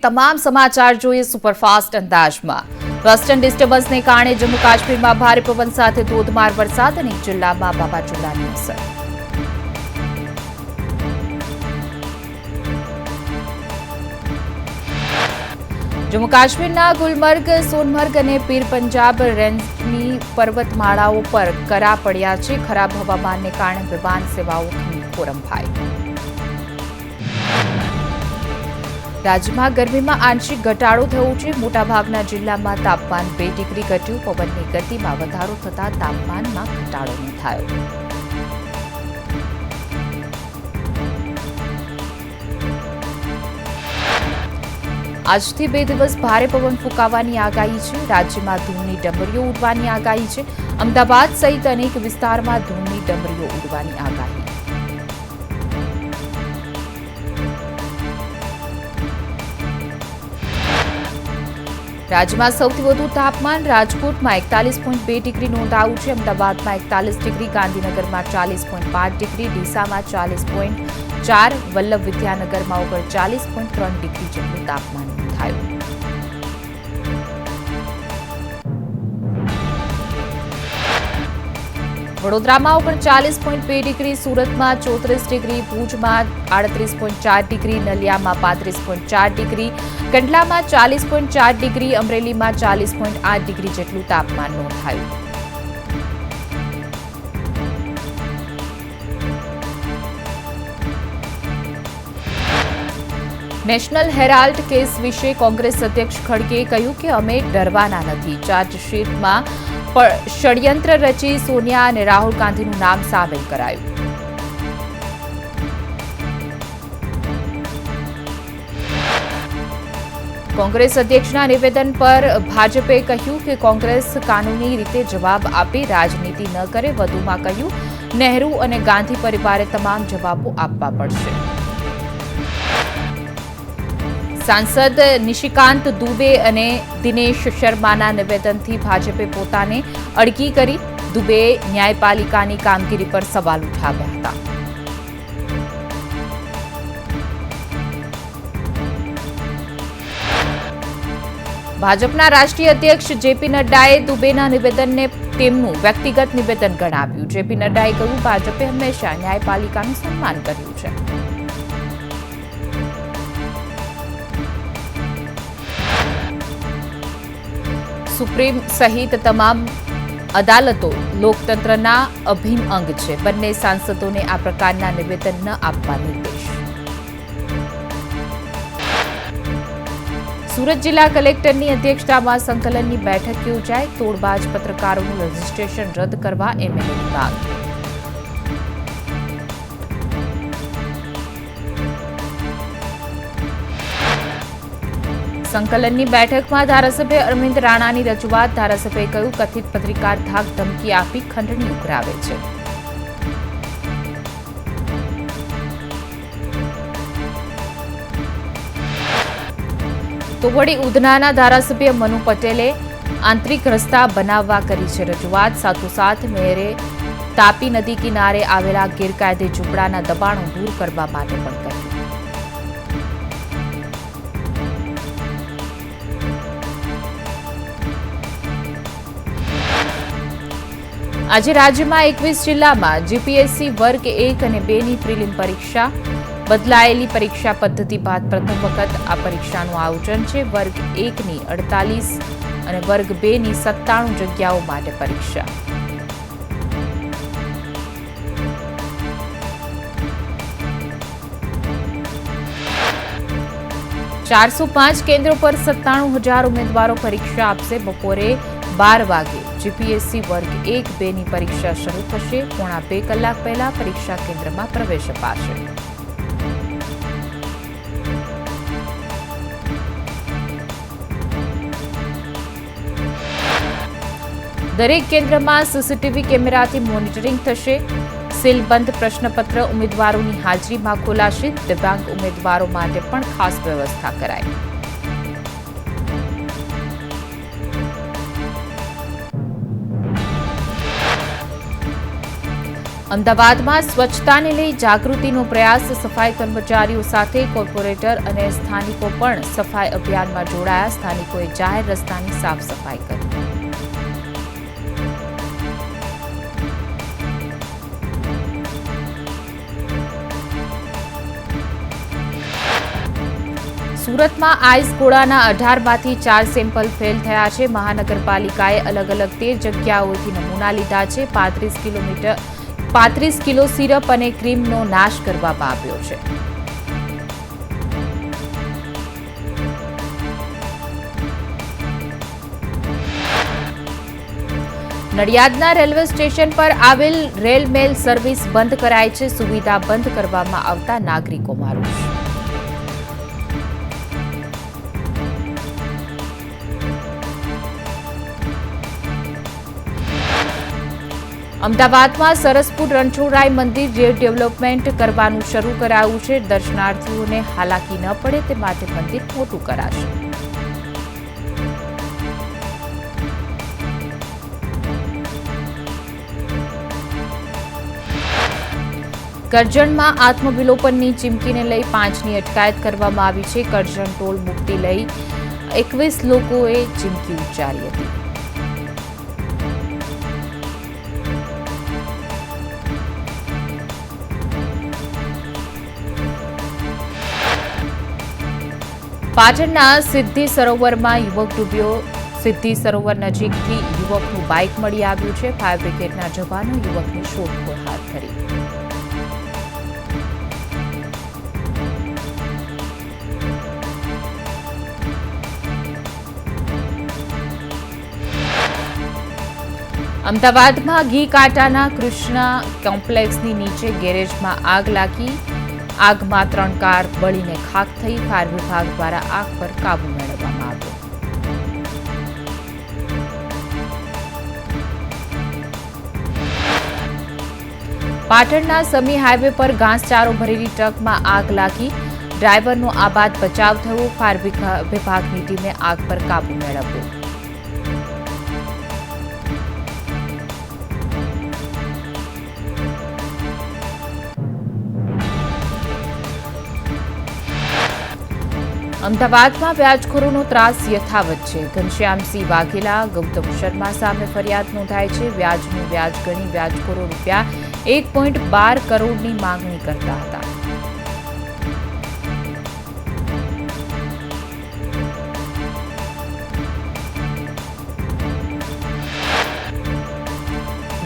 તમામ સમાચાર જોઈએ સુપરફાસ્ટ અંદાજમાં। વેસ્ટર્ન ડિસ્ટર્બન્સને કારણે જમ્મુ કાશ્મીરમાં ભારે પવન સાથે ધોધમાર વરસાદ અને જિલ્લામાં વાવાઝોડાની અસર। જમ્મુ કાશ્મીરના ગુલમર્ગ, સોનમર્ગ અને પીર પંજાબ રેન્જની પર્વતમાળાઓ પર કરા પડ્યા છે। ખરાબ હવામાનને કારણે વિમાન સેવાઓ ખોરંભાઈ। રાજ્યમાં ગરમીમાં આંશિક ઘટાડો થયો છે। મોટાભાગના જિલ્લામાં તાપમાન 2 ડિગ્રી ઘટ્યું। પવનની ગતિમાં વધારો થતાં તાપમાનમાં ઘટાડો નોંધાયો। આજથી 2 દિવસ ભારે પવન ફૂંકાવાની આગાહી છે। રાજ્યમાં ધૂળની ડમરીઓ ઉડવાની આગાહી છે। અમદાવાદ સહિત અનેક વિસ્તારમાં ધૂળની ડમરીઓ ઉડવાની આગાહી। રાજ્યમાં સૌથી વધુ તાપમાન રાજકોટમાં 41.2 ડિગ્રી નોંધાયું છે। અમદાવાદમાં 41 ડિગ્રી, ગાંધીનગરમાં 40.5 ડિગ્રી, ડીસામાં 40.4, વલ્લભ વિદ્યાનગરમાં 40.3 ડિગ્રી જેટલું તાપમાન નોંધાયું। વડોદરામાં 40.2 ડિગ્રી, સુરતમાં 34 ડિગ્રી, ભુજમાં 38.4 ડિગ્રી, નલિયામાં 35.4 ડિગ્રી, કંડલામાં 40.4 ડિગ્રી, અમરેલીમાં 40.8 ડિગ્રી જેટલું તાપમાન નોંધાયું। નેશનલ હેરાલ્ડ કેસ વિશે કોંગ્રેસ અધ્યક્ષ ખડગેએ કહ્યું કે અમે ડરવાના નથી। ચાર્જશીટમાં ષડયંત્ર રચી સોનિયા અને રાહુલ ગાંધીનું નામ સામેલ કરાયું। કોંગ્રેસ અધ્યક્ષના નિવેદન પર ભાજપે કહ્યું કે કોંગ્રેસ કાનૂની રીતે જવાબ આપે, રાજનીતિ ન કરે। વધુમાં કહ્યું, નહેરુ અને ગાંધી પરિવારે તમામ જવાબો આપવા પડશે। સાંસદ નિશિકાંત દુબે અને દિનેશ શર્માના નિવેદનથી ભાજપે પોતાને અડકી કરી। દુબેએ ન્યાયપાલિકાની કામગીરી પર સવાલ ઉઠાવ્યા હતા। ભાજપના રાષ્ટ્રીય અધ્યક્ષ જેપી નડ્ડાએ દુબેના નિવેદનને તેમનું વ્યક્તિગત નિવેદન ગણાવ્યું। જેપી નડ્ડાએ કહ્યું, ભાજપે હંમેશા ન્યાયપાલિકાનું સન્માન કર્યું છે। સુપ્રીમ સહિત તમામ અદાલતો લોકતંત્રના અભિન્ન અંગ છે। બંને સાંસદોને આ પ્રકારના નિવેદન ન આપવા નિર્દેશ। સુરત જિલ્લા કલેક્ટરની અધ્યક્ષતામાં સંકલનની બેઠક યોજાઈ। તોડબાજ પત્રકારોનું રજીસ્ટ્રેશન રદ કરવા એમએલએની માંગ। સંકલનની બેઠકમાં ધારાસભ્ય અરવિંદ રાણાની રજૂઆત। ધારાસભ્યએ કહ્યું, કથિત પત્રકાર ધાક ધમકી આપી ખંડણી ઉઘરાવે છે। તો વળી ઉધનાના ધારાસભ્ય મનુ પટેલે આંતરિક રસ્તા બનાવવા કરી છે રજૂઆત। સાથોસાથ મેયરે તાપી નદી કિનારે આવેલા ગેરકાયદે ઝૂંપડાના દબાણો દૂર કરવા માટે પણ કહ્યું। આજે રાજ્યમાં 21 જિલ્લામાં જીપીએસસી વર્ગ 1 અને 2ની પ્રિલિમ પરીક્ષા। બદલાયેલી પરીક્ષા પદ્ધતિ બાદ પ્રથમ વખત આ પરીક્ષાનું આયોજન છે। વર્ગ 1ની 48 અને વર્ગ 2ની 97 જગ્યાઓ માટે પરીક્ષા। ₹405 કેન્દ્રો પર 97,000 ઉમેદવારો પરીક્ષા આપશે। બપોરે 12 વાગે જીપીએસસી વર્ગ 1, 2ની પરીક્ષા શરૂ થશે। પોણા 2 કલાક પહેલા પરીક્ષા કેન્દ્રમાં પ્રવેશ અપાશે। દરેક કેન્દ્રમાં સીસીટીવી કેમેરાથી મોનિટરિંગ થશે। સીલબંધ પ્રશ્નપત્ર ઉમેદવારોની હાજરીમાં ખોલાશે। દિવ્યાંગ ઉમેદવારો માટે પણ ખાસ વ્યવસ્થા કરાઈ। અમદાવાદમાં સ્વચ્છતાને લઈ જાગૃતિનો પ્રયાસ, સફાઈ કર્મચારીઓ સાથે કોર્પોરેટર અને સ્થાનિકો પણ સફાઈ અભિયાનમાં જોડાયા. સ્થાનિકોએ જાહેર રસ્તાની સાફ સફાઈ કરી. સુરતમાં આઈસ ગોળાના 18માંથી 4 સેમ્પલ ફેલ થયા છે. મહાનગરપાલિકાએ અલગ અલગ 13 જગ્યાઓથી નમૂના લીધા છે. 35 કિલો સિરપ અને ક્રીમનો નાશ કરવામાં આવ્યો છે. નડિયાદના રેલવે સ્ટેશન પર આવેલ રેલ મેલ સર્વિસ બંધ કરાઈ છે. સુવિધા બંધ કરવામાં આવતા નાગરિકોમાં રોષ. અમદાવાદમાં સરસપુર રણછોડરાય મંદિર રીડેવલપમેન્ટ કરવાનું શરૂ કરાયું છે. દર્શનાર્થીઓને હાલાકી ન પડે તે માટે મંદિર મોટું કરાશે. કરજણમાં આત્મવિલોપનની ચીમકીને લઈ 5ની અટકાયત કરવામાં આવી છે. કરજણ ટોલ મુક્તિ લઈ 21 લોકોએ ચીમકી ઉચ્ચારી હતી. પાટણના સિદ્ધિ સરોવરમાં યુવક ડૂબ્યો. સિદ્ધિ સરોવર નજીકથી યુવકનું બાઇક મળી આવ્યું છે. ફાયર બ્રિગેડના જવાનો યુવકની શોધખોળ હાથ ધરી. અમદાવાદમાં ઘી કાંટાના કૃષ્ણા કોમ્પ્લેક્સની નીચે ગેરેજમાં આગ લાગી. આગમાં 3 કાર બળીને ખાખ થઈ. ફાયર વિભાગ દ્વારા આગ પર કાબુ મેળવવામાં આવ્યો. પાટણના સમી હાઈવે પર ઘાસચારો ભરેલી ટ્રકમાં આગ લાગી. ડ્રાઈવરનો આબાદ બચાવ થયો. ફાયર વિભાગની ટીમે આગ પર કાબુ મેળવ્યો. અમદાવાદમાં વ્યાજખોરોનો ત્રાસ યથાવત છે. ઘનશ્યામસિંહ વાઘેલા, ગૌતમ શર્મા સામે ફરિયાદ નોંધાઈ છે. વ્યાજનું વ્યાજ ગણી વ્યાજખોરો ₹1.12 કરોડની માંગણી કરતા હતા.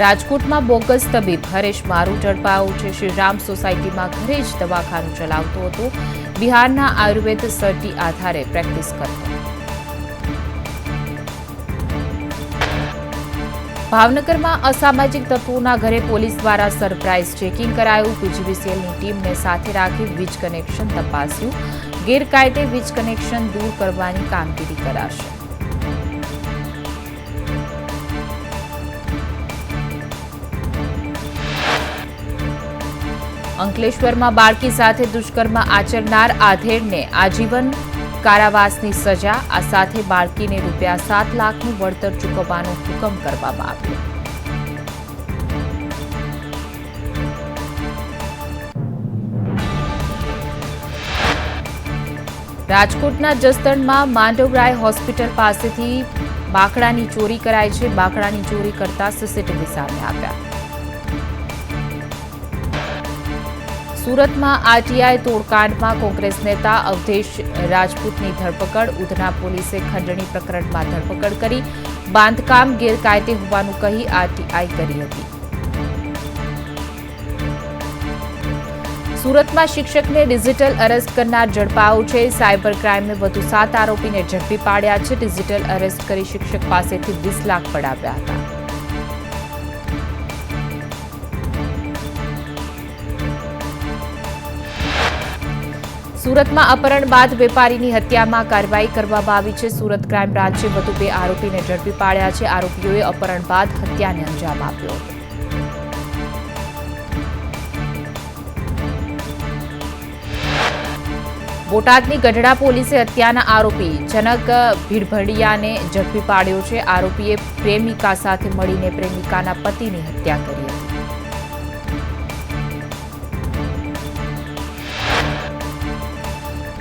રાજકોટમાં બોગસ તબીબ હરેશ મારૂ ઝડપાયો છે. શ્રીરામ સોસાયટીમાં ઘરે જ દવાખાનું ચલાવતો હતો. બિહારના આયુર્વેદ સર્ટી આધારે પ્રેક્ટિસ કરતો. ભાવનગરમાં અસામાજિક તત્વોના ઘરે પોલીસ દ્વારા સરપ્રાઇઝ ચેકિંગ કરાયું. પીજીવીસીએલની ટીમને સાથે રાખી વીજ કનેક્શન તપાસ્યું. ગેરકાયદે વીજ કનેક્શન દૂર કરવાની કામગીરી કરાશે. અંકલેશ્વરમાં બાળકી સાથે દુષ્કર્મ આચરનાર આધેડને આજીવન કારાવાસની સજા. આ સાથે બાળકીને ₹7 લાખનું વળતર ચૂકવવાનો હુકમ કરવામાં આવ્યો. રાજકોટના જસદણમાં માંડવરાય હોસ્પિટલ પાસેથી બાકડાની ચોરી કરાઈ છે. બાકડાની ચોરી કરતા સીસીટીવી સામે આવ્યા. સુરતમાં આરટીઆઈ તોડકાંડમાં કોંગ્રેસ નેતા અવધેશ રાજપૂતની ધરપકડ. ઉધના પોલીસે ખંડણી પ્રકરણમાં ધરપકડ કરી. બાંધકામ ગેરકાયદે હોવાનું કહી આરટીઆઈ કરી હતી. સુરતમાં શિક્ષકને ડિજિટલ અરેસ્ટ કરનાર ઝડપાયો છે. સાયબર ક્રાઇમે વધુ 7 આરોપીને ઝડપી પાડ્યા છે. ડિજિટલ અરેસ્ટ કરી શિક્ષક પાસેથી 20 લાખ પડાવ્યા હતા. સુરતમાં અપહરણ બાદ વેપારીની હત્યામાં કાર્યવાહી કરવામાં આવી છે. સુરત ક્રાઇમ બ્રાન્ચે વધુ 2 આરોપીને ઝડપી પાડ્યા છે. આરોપીઓએ અપહરણ બાદ હત્યાને અંજામ આપ્યો હતો. બોટાદની ગઢડા પોલીસે હત્યાના આરોપી જનક ભીડભડિયાને ઝડપી પાડ્યો છે. આરોપીએ પ્રેમિકા સાથે મળીને પ્રેમિકાના પતિની હત્યા કરી હતી.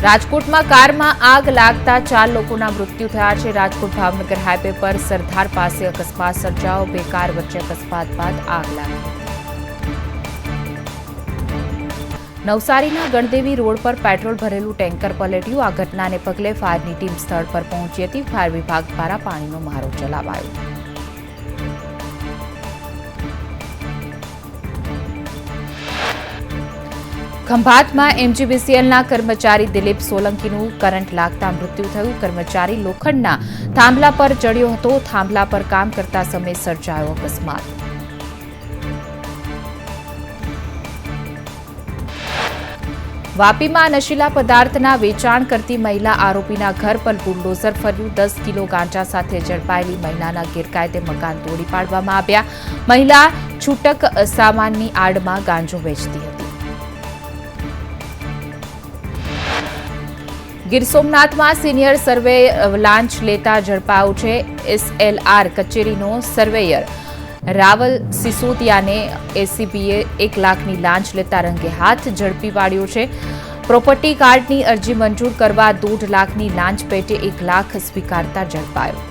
રાજકોટમાં કારમાં આગ લાગતા 4 લોકોના મૃત્યુ થયા છે. રાજકોટ ભાવનગર હાઈવે પર સરદાર પાસે અકસ્માત સર્જાયો. 2 કાર વચ્ચે અકસ્માત બાદ આગ લાગી. નવસારીના ગણદેવી રોડ પર પેટ્રોલ ભરેલું ટેન્કર પલટ્યું. આ ઘટનાને પગલે ફાયરની ટીમ સ્થળ પર પહોંચી હતી. ફાયર વિભાગ દ્વારા પાણીનો મારો ચલાવાયો. ખંભાતમાં એમજીવીસીએલના કર્મચારી દિલીપ સોલંકીનું કરંટ લાગતા મૃત્યુ થયું. કર્મચારી લોખંડના થાંભલા પર ચડ્યો હતો. થાંભલા પર કામ કરતા સમયે સર્જાયો અકસ્માત. વાપીમાં નશીલા પદાર્થના વેચાણ કરતી મહિલા આરોપીના ઘર પર બુલડોઝર ફર્યું. 10 કિલો ગાંજા સાથે ઝડપાયેલી મહિલાના ગેરકાયદે મકાન તોડી પાડવામાં આવ્યા. મહિલા છૂટક સામાનની આડમાં ગાંજો વેચતી હતી. ગીર સોમનાથમાં સિનિયર સર્વે લાંચ લેતા ઝડપાયો છે. એસએલઆર કચેરીનો સર્વેયર રાવલ સિસોદિયાને એસીબીએ 1 લાખની લાંચ લેતા રંગે હાથ ઝડપી પાડ્યો છે. પ્રોપર્ટી કાર્ડની અરજી મંજૂર કરવા 1.5 લાખની લાંચ પેટે 1 લાખ સ્વીકારતા ઝડપાયો.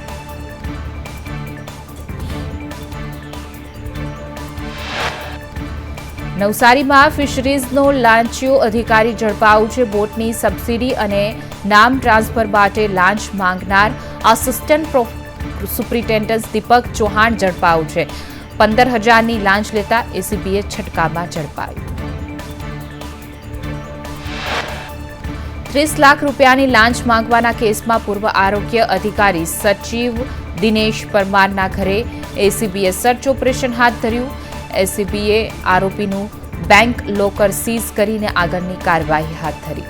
નવસારીમાં ફિશરીઝનો લાંચિયો અધિકારી ઝડપાયો છે. બોટની સબસિડી અને નામ ટ્રાન્સફર માટે લાંચ માંગનાર આસિસ્ટન્ટ સુપ્રિન્ટેન્ડન્ટ દીપક ચૌહાણ ઝડપાયો છે. 15,000ની લાંચ લેતા એસીબીએ છટકામાં ઝડપાયો. 30 લાખ રૂપિયાની લાંચ માંગવાના કેસમાં પૂર્વ આરોગ્ય અધિકારી સચિવ દિનેશ પરમારના ઘરે એસીબીએ સર્ચ ઓપરેશન હાથ ધર્યું. એસીબીએ આરોપીનું બેંક લોકર સીઝ કરીને આગળની કાર્યવાહી હાથ ધરી.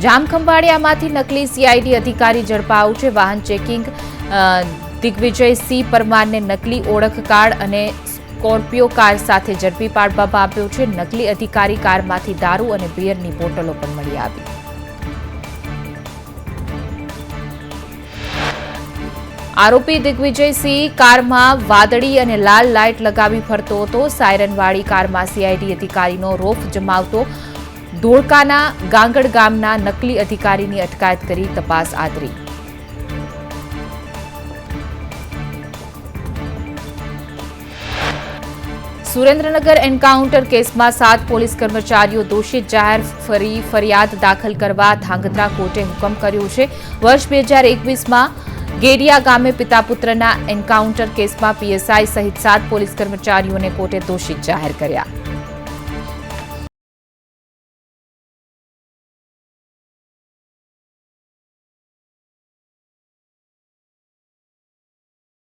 જામખંભાળિયામાંથી નકલી સીઆઈડી અધિકારી ઝડપાયો છે. વાહન ચેકિંગ દિગ્વિજયસિંહ પરમારને નકલી ઓળખ કાર્ડ અને સ્કોર્પિયો કાર સાથે ઝડપી પાડવામાં આવ્યો છે. નકલી અધિકારી કારમાંથી દારૂ અને બિયરની બોટલો પણ મળી આવી. આરોપી દિગ્વિજયસિંહ કારમાં વાદળી અને લાલ લાઇટ લગાવી ફરતો હતો. સાયરનવાળી કારમાં સીઆઈડી અધિકારીનો રોફ જમાવતો ધોળકાના ગાંગડ ગામના નકલી અધિકારીની અટકાયત કરી તપાસ આદરી. સુરેન્દ્રનગર એન્કાઉન્ટર કેસમાં 7 પોલીસ કર્મચારીઓ દોષિત જાહેર ફરિયાદ દાખલ કરવા ધાંગધ્રા કોર્ટે હુકમ કર્યો છે. વર્ષ 2021માં ગેડિયા ગામે પિતા પુત્રના એન્કાઉન્ટર કેસમાં પીએસઆઈ સહિત 7 પોલીસ કર્મચારીઓને કોર્ટે દોષિત જાહેર કર્યા.